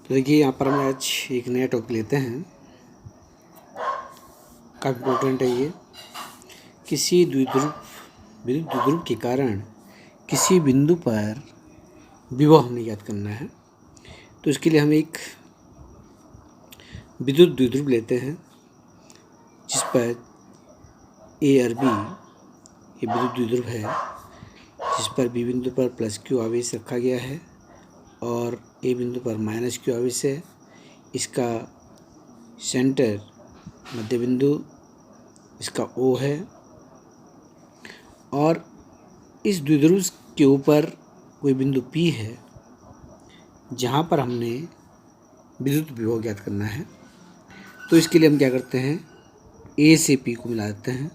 तो देखिए यहाँ पर हम आज एक नया टॉपिक लेते हैं, काफ़ी इम्पोर्टेंट है ये। किसी द्विध्रुव विद्युत द्विध्रुव के कारण किसी बिंदु पर विभव हमें ज्ञात करना है। तो इसके लिए हम एक विद्युत द्विध्रुव लेते हैं जिस पर ए और बी ये विद्युत द्विध्रुव है, जिस पर बी बिंदु पर प्लस क्यू आवेश रखा गया है और ए बिंदु पर माइनस क्यू आवेश है। इसका सेंटर मध्य बिंदु इसका ओ है और इस द्विध्रुव के ऊपर कोई बिंदु पी है जहाँ पर हमने विद्युत विभव ज्ञात करना है। तो इसके लिए हम क्या करते हैं, ए से पी को मिला देते हैं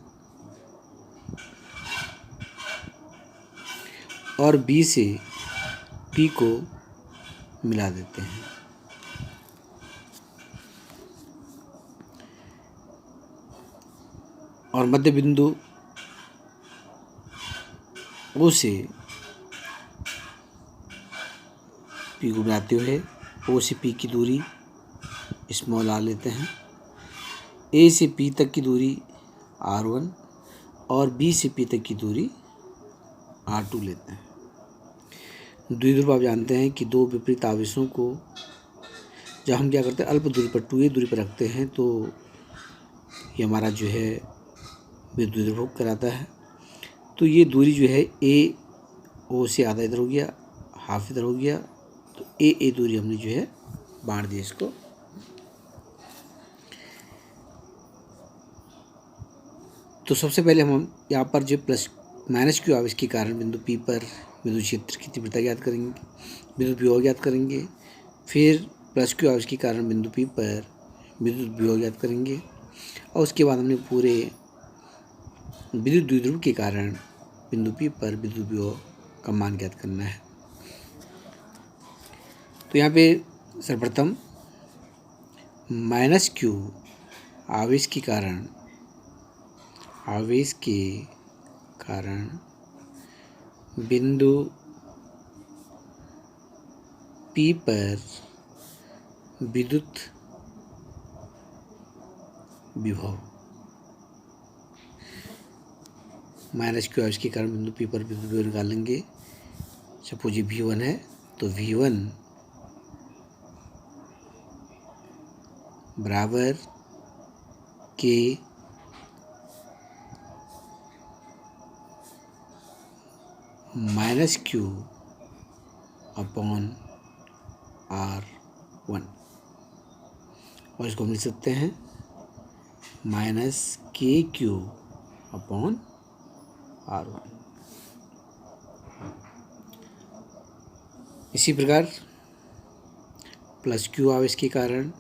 और बी से पी को मिला देते हैं। और मध्य बिंदु ओ से पी को मिलाते हुए ओ से पी की दूरी स्मॉल आर लेते हैं, ए से पी तक की दूरी R1 और बी से पी तक की दूरी R2 लेते हैं। द्विध्रुव आप जानते हैं कि दो विपरीत आवेशों को जब हम क्या करते हैं अल्प दूरी पर 2a दूरी पर रखते हैं तो ये हमारा जो है विद्युत द्विध्रुव कराता है। तो ये दूरी जो है ए ओ से आधा इधर हो गया, हाफ इधर हो गया, तो ए दूरी हमने जो है बांट दी इसको। तो सबसे पहले हम यहाँ पर जो प्लस माइनस क्यू आवेश के कारण बिंदु पी पर विद्युत क्षेत्र की तीव्रता ज्ञात करेंगे, विद्युत विभव ज्ञात करेंगे। फिर प्लस क्यू आवेश के कारण बिंदु पी पर विद्युत विभव ज्ञात करेंगे और उसके बाद हमने पूरे विद्युत द्विध्रुव के कारण बिंदु पी पर विद्युत विभव का मान ज्ञात करना है। तो यहाँ पे सर्वप्रथम माइनस क्यू आवेश के कारण बिंदु पी पर विद्युत विभव, माइनस क्यू आवेश के कारण बिंदु पी पर विद्युत विभव निकालेंगे। सपोज ये V1 है तो V1 बराबर के माइनस क्यू अपॉन R1 और इसको हम लिख सकते हैं माइनस के क्यू अपॉन R1। इसी प्रकार प्लस क्यू आवेश के कारण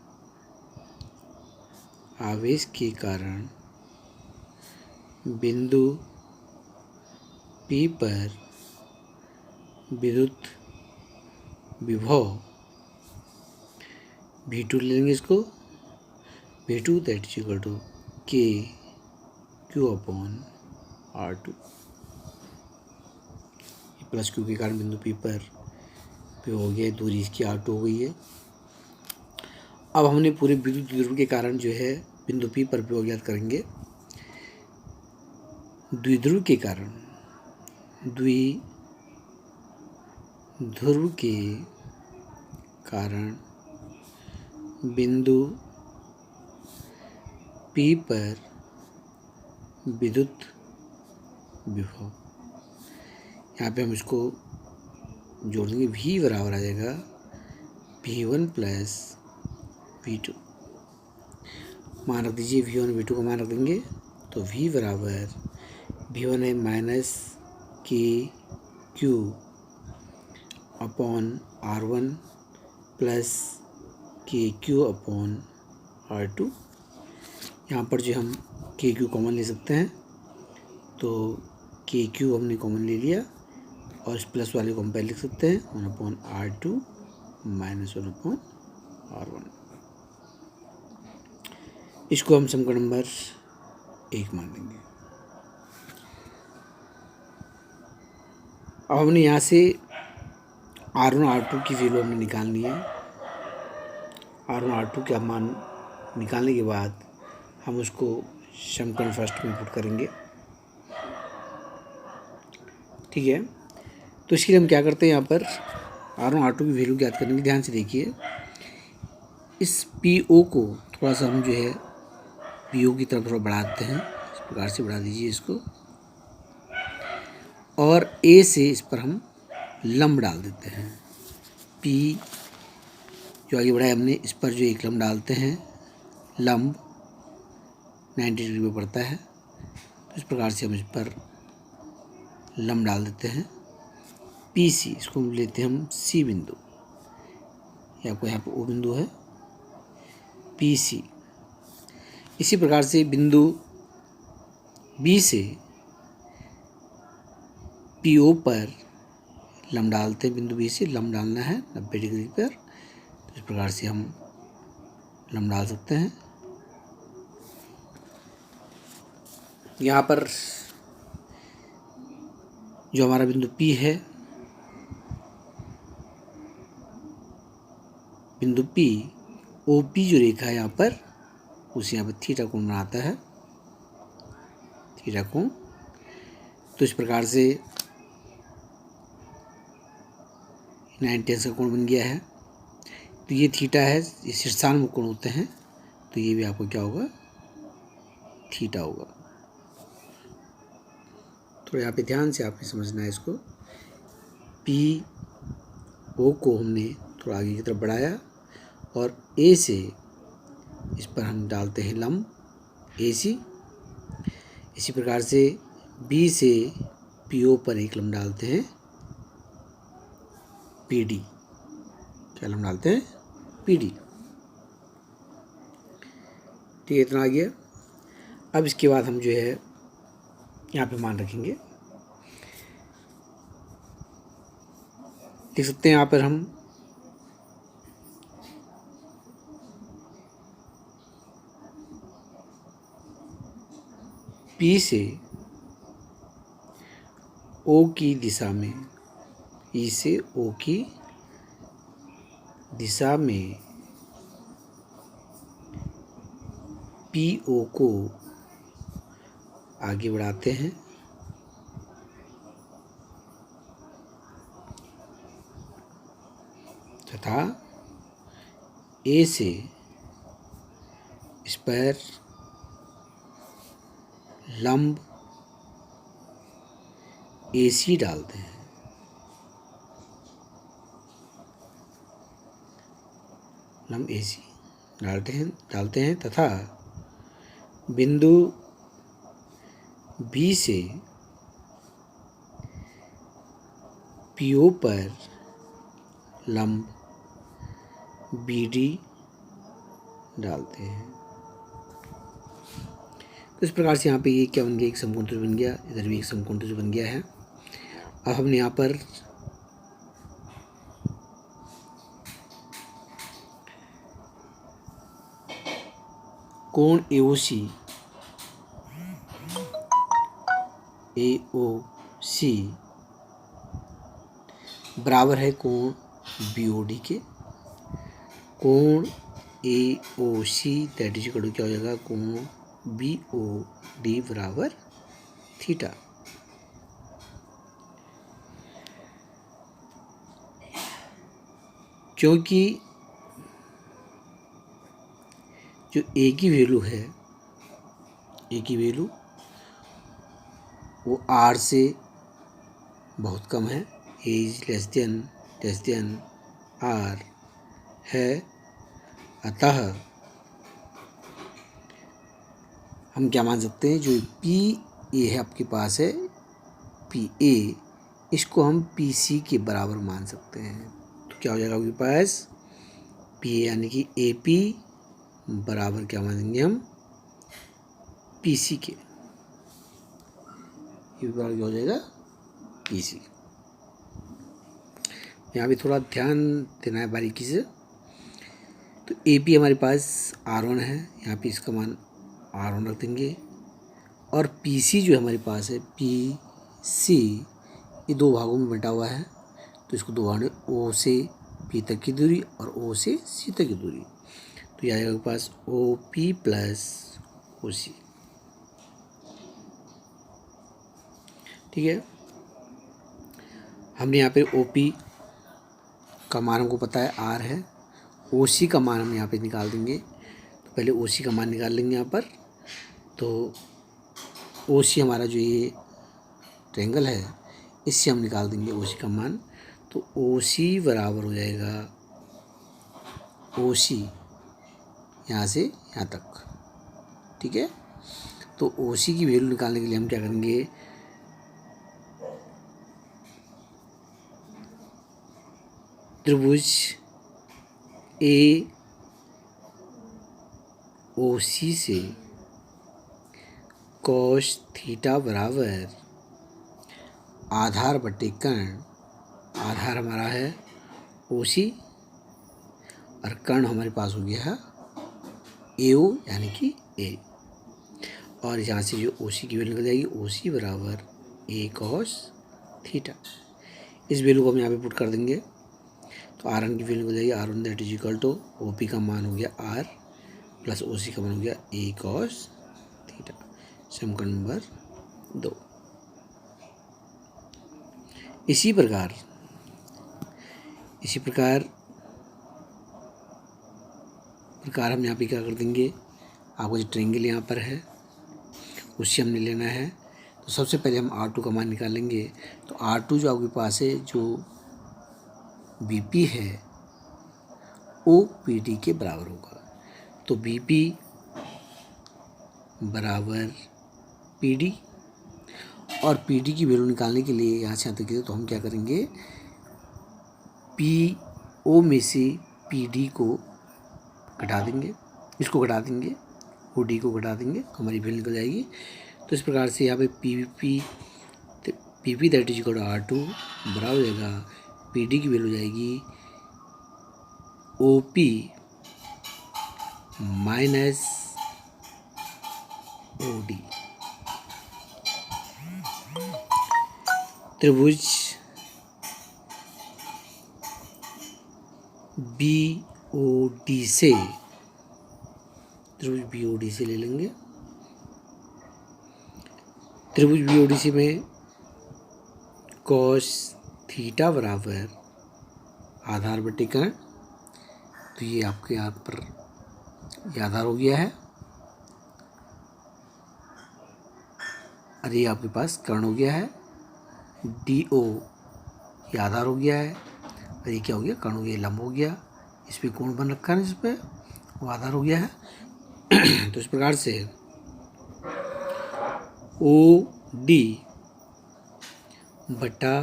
बिंदु पी पर विद्युत विभव V2 ले लेंगे इसको, V2 that is equal to k q upon R2। Plus q के कारण बिंदु पी पर हो गया, दूरी इसकी R2 हो गई है। अब हमने पूरे विद्युत द्विध्रुव के कारण जो है बिंदु पी पर विभव ज्ञात करेंगे। द्विध्रुव के कारण बिंदु पी पर विद्युत विभव, यहाँ पे हम इसको जोड़ देंगे, V बराबर आ जाएगा V1 प्लस V2। मान रख दीजिए V1 और V2 का मान रख देंगे तो V बराबर V1 है माइनस के क्यू अपॉन R1 प्लस के क्यू अपॉन R2। यहाँ पर जो हम के क्यू कॉमन ले सकते हैं तो के क्यू हमने कॉमन ले लिया और इस प्लस वाले को हम पहले लिख सकते हैं 1/R2 माइनस 1/R1। इसको हम समीकरण नंबर 1 मान लेंगे। अब हमने यहाँ से R1 और R2 की वैल्यू हमने निकालनी है। R1 R2 का मान निकालने के बाद हम उसको समीकरण फर्स्ट में पुट करेंगे। ठीक है, तो इसके लिए हम क्या करते हैं, यहाँ पर R1 R2 की वैल्यू ज्ञात करने की, ध्यान से देखिए। इस PO को थोड़ा सा हम जो है PO की तरफ थोड़ा बढ़ाते हैं, इस प्रकार से बढ़ा दीजिए इसको, और A से इस पर हम लंब डाल देते हैं। P जो आगे बढ़ाया हमने, इस पर जो एक लंब डालते हैं, लंब 90 डिग्री में पड़ता है, तो इस प्रकार से हम इस पर लंब डाल देते हैं। PC इसको लेते हैं हम C बिंदु, या आपको यहाँ पर O बिंदु है, PC। इसी प्रकार से बिंदु B से PO पर लंब डालते हैं, बिंदु B से लंब डालना है 90 डिग्री पर, तो इस प्रकार से हम लंब डाल सकते हैं। यहाँ पर जो हमारा बिंदु P है, बिंदु P OP जो रेखा है यहाँ पर, उसे यहाँ पर थीटा कोण बनाता है, थीटा कोण। तो इस प्रकार से 90 का कोण बन गया है। तो ये थीटा है, ये शीर्षानुमुख कोण होते हैं, तो ये भी आपको क्या होगा, थीटा होगा। तो यहाँ पे ध्यान से आपने समझना है इसको। PO को हमने थोड़ा आगे की तरफ बढ़ाया, और A से इस पर हम डालते हैं लंब AC। इसी प्रकार से B से PO पर एक लंब डालते हैं PD, क्या लंब डालते हैं, PD। ठीक है, इतना आ गया। अब इसके बाद हम जो है यहाँ पे मान रखेंगे, देख सकते हैं यहाँ पर हम P से O की दिशा में, E से O की दिशा में PO को आगे बढ़ाते हैं, तथा A से इस पर लंब AC डालते हैं, लंब AC डालते हैं तथा बिंदु B से PO पर लंब BD डालते हैं। तो इस प्रकार से यहाँ पे ये क्या बन गया, एक समकोण त्रिभुज बन गया, इधर भी एक समकोण त्रिभुज बन गया है। अब हमने यहाँ पर कोण AOC बराबर है कोण BOD के। कोण AOC that is equal to क्या हो जाएगा, कोण BOD बराबर थीटा। क्योंकि जो A की वैल्यू है, A की वैल्यू वो R से बहुत कम है, A is less than R है, अतः हम क्या मान सकते हैं, जो PA है आपके पास है, PA, इसको हम PC के बराबर मान सकते हैं। तो क्या हो जाएगा आपके पास, PA यानी कि AP बराबर क्या मानेंगे हम, PC के, ये बराबर क्या हो जाएगा, PC। यहाँ भी थोड़ा ध्यान देना है बारीकी से। तो AP हमारे पास R1 है, यहाँ पे इसका मान R1 रख देंगे, और PC जो हमारे पास है, PC, ये दो भागों में बंटा हुआ है, तो इसको दो भागों में, O से P तक की दूरी और O से C तक की दूरी, तो ये आएगा आपके पास ओ पी प्लस ओ सी। ठीक है, हमने यहाँ पे ओ पी का मान हमको पता है R है, ओ सी का मान हम यहाँ पे निकाल देंगे। तो पहले ओ सी का मान निकाल लेंगे यहाँ पर। तो ओ सी हमारा जो ये ट्रायंगल है इससे हम निकाल देंगे ओ सी का मान। तो ओ सी बराबर हो जाएगा ओ सी यहाँ से यहाँ तक। ठीक है, तो ओ सी की वैल्यू निकालने के लिए हम क्या करेंगे, त्रिभुज ए ओ सी से कॉस थीटा बराबर आधार बटे कर्ण, आधार हमारा है ओ सी और कर्ण हमारे पास हो गया है ए ओ यानी कि ए। और यहाँ से जो ओ सी की वैल्यू निकल जाएगी ओ सी बराबर ए कॉस थीटा। इस वैल्यू को हम यहाँ पे पुट कर देंगे। तो आर एन की वैल्यू निकल जाएगी R one that is equal to O P का मान हो गया आर प्लस ओ सी का मान हो गया ए कॉस थीटा। समीकरण नंबर 2। इसी प्रकार हम यहाँ पे क्या कर देंगे, आपको जो ट्रायंगल यहाँ पर है उससे हमने लेना है। तो सबसे पहले हम R2 का मान निकालेंगे। तो R2 जो आपके पास है जो BP है OPD के बराबर होगा। तो BP बराबर PD और PD की वैल्यू निकालने के लिए यहाँ से आते हैं तो हम क्या करेंगे, PO में से PD को घटा देंगे, इसको घटा देंगे, OD को घटा देंगे तो हमारी वैल्यू निकल जाएगी। तो इस प्रकार से यहाँ पे PP that is equal to R2 बराबर हो जाएगा PD की वैल्यू हो जाएगी OP माइनस OD। त्रिभुज BOD से ले लेंगे। त्रिभुज BOD में कॉस थीटा बराबर आधार बटे कर्ण। तो ये आपके यहाँ पर ये आधार हो गया है और ये आपके पास कर्ण हो गया है। DO ये आधार हो गया है और ये क्या हो गया, कर्ण हो गया, लंब हो गया। इस पर कोण बन रखा है, इस पर वो आधार हो गया है। तो इस प्रकार से OD बटा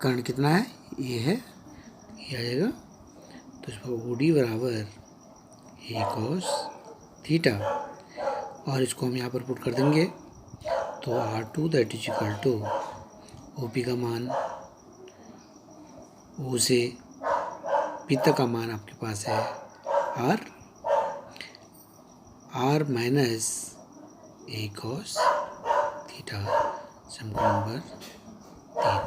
कर्ण कितना है, ये है, ये आ जाएगा। तो इस पर OD बराबर ए कॉस थीटा और इसको हम यहाँ पर पुट कर देंगे। तो R2 that is equal to OP का मान O से P तक का मान आपके पास है R माइनस ए कॉस थीटा। समीकरण नंबर 3।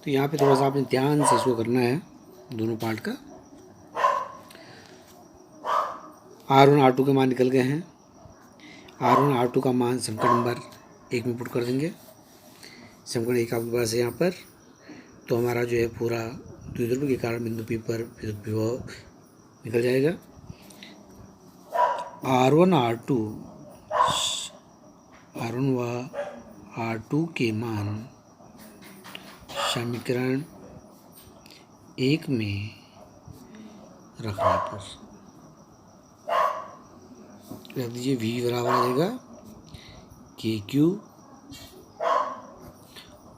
तो यहाँ पे थोड़ा सा आपने ध्यान से इसको करना है दोनों पार्ट का। R1 R2 के मान निकल गए हैं। R1 R2 का मान समीकरण नंबर 1 में पुट कर देंगे। समीकरण 1 आपके पास है यहाँ पर। तो हमारा जो है पूरा द्विध्रुव के कारण बिंदु P पर विद्युत विभव निकल जाएगा। R1 व R2 के मान समीकरण 1 में रखने पर रख दीजिए। V बराबर आ जाएगा KQ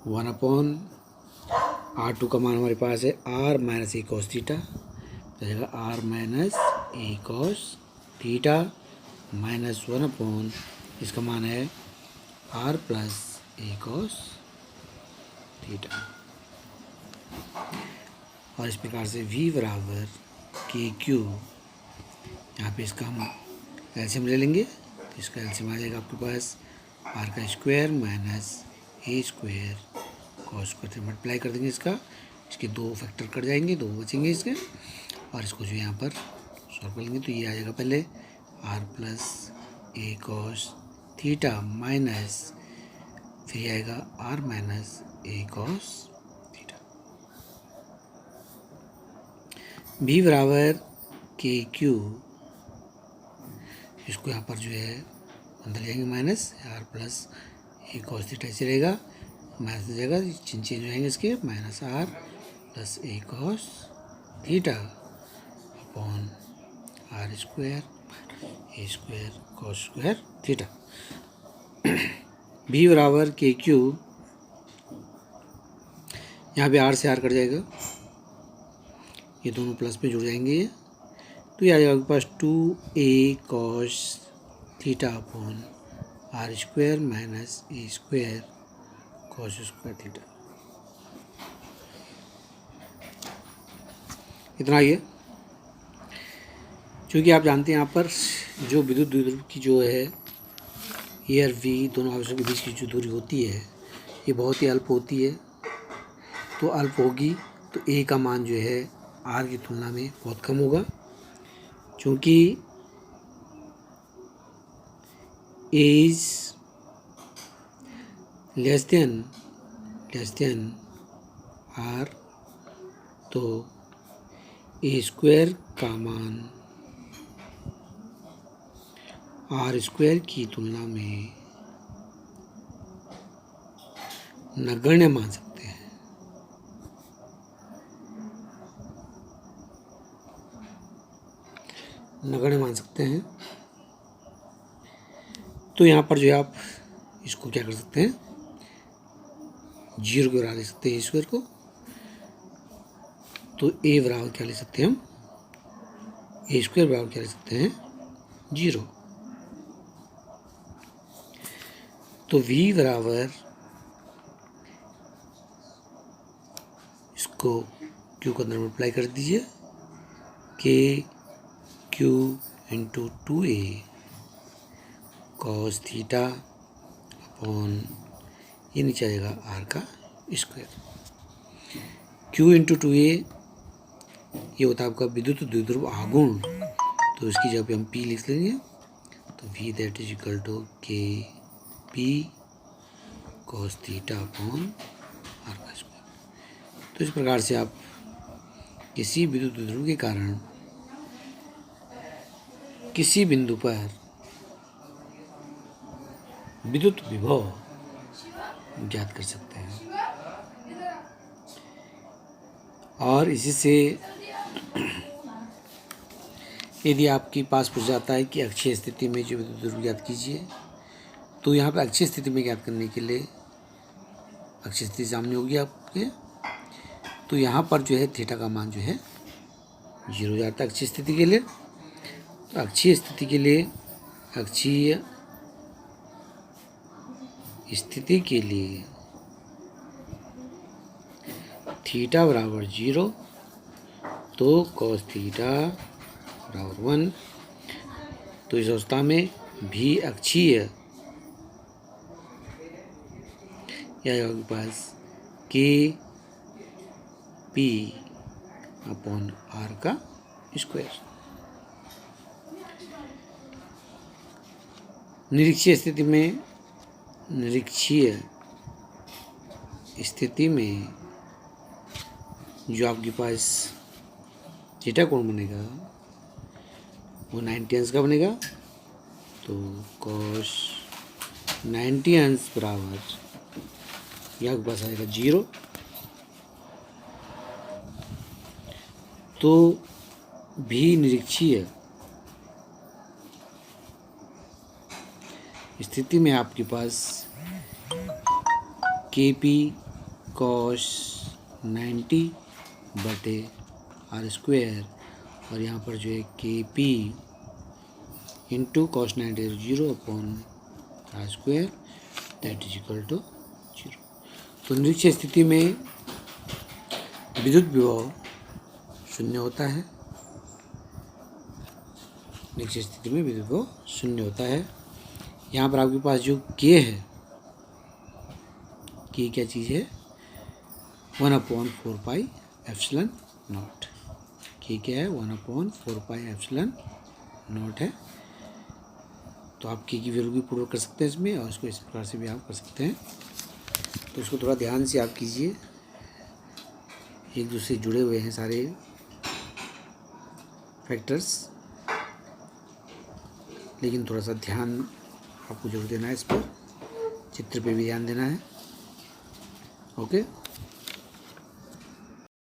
1/R2 का मान हमारे पास है R माइनस ए कॉस थीटा, तो जाएगा R माइनस ए कॉस थीटा माइनस 1/, इसका मान है R plus a cos theta. और इस प्रकार से V बराबर KQ, यहाँ पे इसका हम एलसीएम ले लेंगे। तो इसका एलसीएम आ जाएगा आपके पास R का square minus a square cos square, multiply कर देंगे इसका, इसके 2 फैक्टर कट जाएंगे, 2 बचेंगे इसके। और इसको जो यहाँ पर सॉल्व करेंगे तो ये आ जाएगा पहले r plus a cos theta minus फिर ये आएगा r माइनस ए कॉस थीटा। v बराबर के क्यू, इसको यहाँ पर जो है अंदर जाएंगे minus r plus a cos theta ऐसे रहेगा, माइनस हो जाएगा, चेंज हो जाएंगे इसके, minus r plus a cos theta upon r square a square cos square theta. v बराबर के क्यू, यहाँ पे r से r कट जाएगा, ये दोनों प्लस में जुड़ जाएंगे ये, तो ये आ जाएगा आपके पास 2a cos theta upon r square minus a square cos square theta. इतना ही है। क्योंकि आप जानते हैं यहाँ पर जो विद्युत द्विध्रुव की जो है ए और वी दोनों आवेशों के बीच की जो दूरी होती है ये बहुत ही अल्प होती है, तो अल्प होगी तो ए का मान जो है आर की तुलना में बहुत कम होगा, क्योंकि ए इज लेस देन आर, तो ए स्क्वायर का मान आर स्क्वायर की तुलना में नगण्य मान सकते हैं। नगण्य मान सकते हैं। तो यहाँ पर जो है आप इसको क्या कर सकते हैं, 0 के बराबर ले सकते हैं स्क्वायर को, तो ए बराबर क्या ले सकते हैं हम, ए स्क्वायर बराबर क्या ले सकते हैं 0। तो v बराबर इसको q के अंदर मल्टीप्लाई कर दीजिए, के Q into 2a cos theta upon ये नीचे आ जाएगा r का स्क्वायर। q इंटू 2a ये होता है आपका विद्युत द्विध्रुव आघूर्ण, तो इसकी जगह पे हम p लिख लेंगे, तो v that is equal to k p cos theta upon r का स्क्वायर। तो इस प्रकार से आप किसी विद्युत द्विध्रुव के कारण किसी बिंदु पर विद्युत विभव ज्ञात कर सकते हैं। और इसी से यदि आपके पास पूछ जाता है कि अक्षीय स्थिति में जो विद्युत द्विध्रुव ज्ञात कीजिए, तो यहाँ पर अक्षीय स्थिति में ज्ञात करने के लिए अक्षीय स्थिति सामने होगी आपके, तो यहाँ पर जो है थीटा का मान जो है 0 हो जाता है अक्षीय स्थिति के लिए। तो अक्षीय स्थिति के लिए थीटा बराबर 0, तो कॉस थीटा बराबर 1। तो इस अवस्था में भी अक्षीय या आपके पास के पी अपॉन आर का स्क्वायर। निरीक्षीय स्थिति में जो आपके पास थीटा कोण बनेगा वो 90 अंश का बनेगा, तो कॉस 90 अंश बराबर यहाँ के पास आएगा 0। तो भी निरीक्षीय स्थिति में आपके पास के पी कॉस 90 बटे आर स्क्वायर और यहाँ पर जो है के p into cos 90 0 upon r square that is equal to 0। तो निरीक्षीय स्थिति में विद्युत विभव 0 होता है। निरीक्षीय स्थिति में विद्युत विभव 0 होता है। यहाँ पर आपके पास जो के है, के क्या चीज़ है 1/4 पाई एप्सिलॉन नॉट, के क्या है 1/4πε0 है। तो आप के की वैल्यू भी पुट कर सकते हैं इसमें, और इसको इस प्रकार से भी आप कर सकते हैं। तो इसको थोड़ा ध्यान से आप कीजिए, एक दूसरे से जुड़े हुए हैं सारे फैक्टर्स, लेकिन थोड़ा सा ध्यान आपको जरूर देना है इस पर, चित्र पे भी ध्यान देना है। ओके।